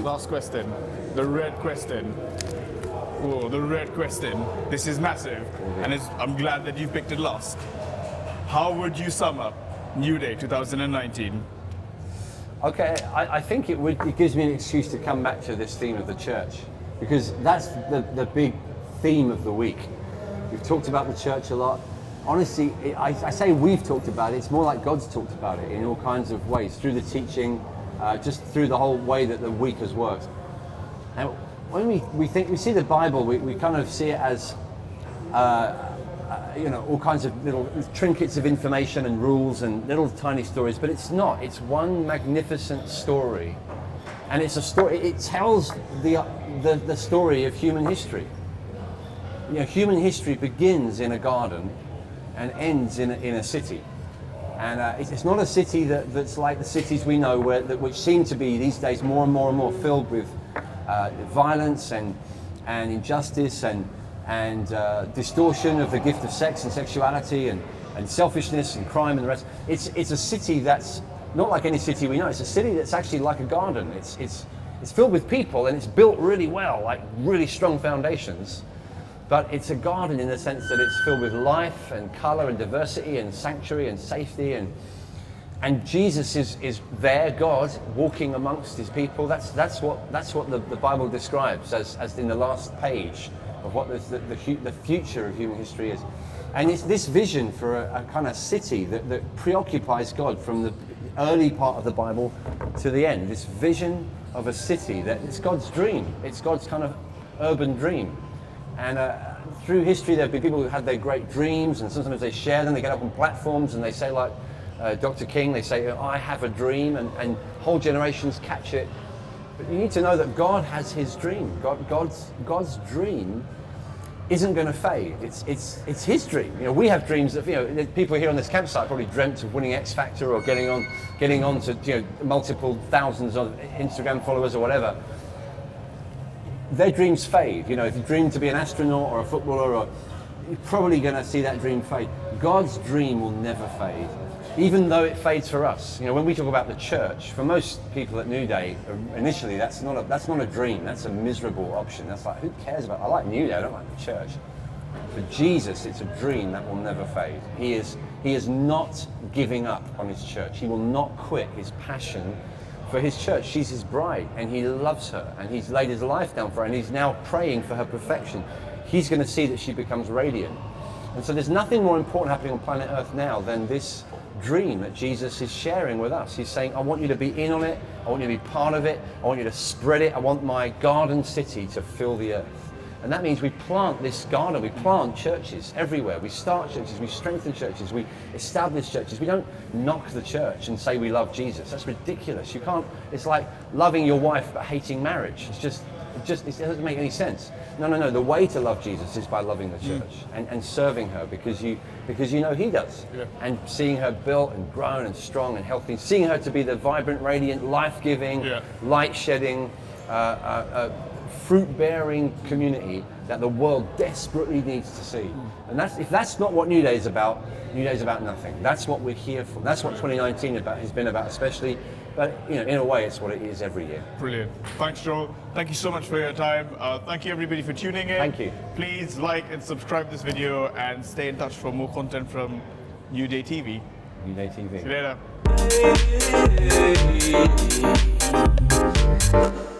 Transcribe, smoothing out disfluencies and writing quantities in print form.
last question. The red question. Oh, the red question. This is massive, and I'm glad that you picked it last. How would you sum up New Day 2019? Okay, I think it gives me an excuse to come back to this theme of the church, because that's the big theme of the week. We've talked about the church a lot. Honestly, I say we've talked about it, it's more like God's talked about it in all kinds of ways, through the teaching, just through the whole way that the week has worked. And when we see the Bible, we kind of see it as all kinds of little trinkets of information and rules and little tiny stories, but it's not. It's one magnificent story, and it's a story. It tells the story of human history. Human history begins in a garden and ends in a city, and it's not a city that's like the cities we know, which seem to be these days more and more and more filled with violence and injustice and distortion of the gift of sex and sexuality and selfishness and crime and the rest. It's a city that's not like any city we know. It's a city that's actually like a garden. It's filled with people, and it's built really well, like really strong foundations. But it's a garden in the sense that it's filled with life and color and diversity and sanctuary and safety, and Jesus is there, God walking amongst his people. That's what the Bible describes as in the last page of what the future of human history is. And it's this vision for a kind of city that preoccupies God from the early part of the Bible to the end. This vision of a city that it's God's dream. It's God's kind of urban dream. And through history, there have been people who had their great dreams, and sometimes they share them. They get up on platforms and they say, like Dr. King, they say, I have a dream, and whole generations catch it. But you need to know that God has his dream. God's dream isn't going to fade. It's his dream. We have dreams that people here on this campsite probably dreamt of winning X Factor or getting on to multiple thousands of Instagram followers or whatever. Their dreams fade. If you dream to be an astronaut or a footballer, you're probably going to see that dream fade. God's dream will never fade, even though it fades for us. When we talk about the church, for most people at Newday, initially that's not a dream. That's a miserable option. That's like, who cares about? I like Newday. I don't like the church. For Jesus, it's a dream that will never fade. He is not giving up on his church. He will not quit his passion for his church. She's his bride, and he loves her, and he's laid his life down for her, and he's now praying for her perfection. He's going to see that she becomes radiant. And so there's nothing more important happening on planet Earth now than this dream that Jesus is sharing with us. He's saying, I want you to be in on it, I want you to be part of it, I want you to spread it, I want my garden city to fill the earth. And that means we plant this garden, we plant churches everywhere. We start churches, we strengthen churches, we establish churches. We don't knock the church and say we love Jesus. That's ridiculous. You can't, it's like loving your wife but hating marriage. It doesn't make any sense. No. The way to love Jesus is by loving the church and serving her because you know he does. Yeah. And seeing her built and grown and strong and healthy, seeing her to be the vibrant, radiant, life-giving, light-shedding, fruit-bearing community that the world desperately needs to see. And if that's not what New Day is about, New Day is about nothing. That's what we're here for. That's what 2019 has been about, especially. But in a way, it's what it is every year. Brilliant. Thanks, Joel. Thank you so much for your time. Thank you, everybody, for tuning in. Thank you. Please like and subscribe this video and stay in touch for more content from NewdayTV. NewdayTV. See you later.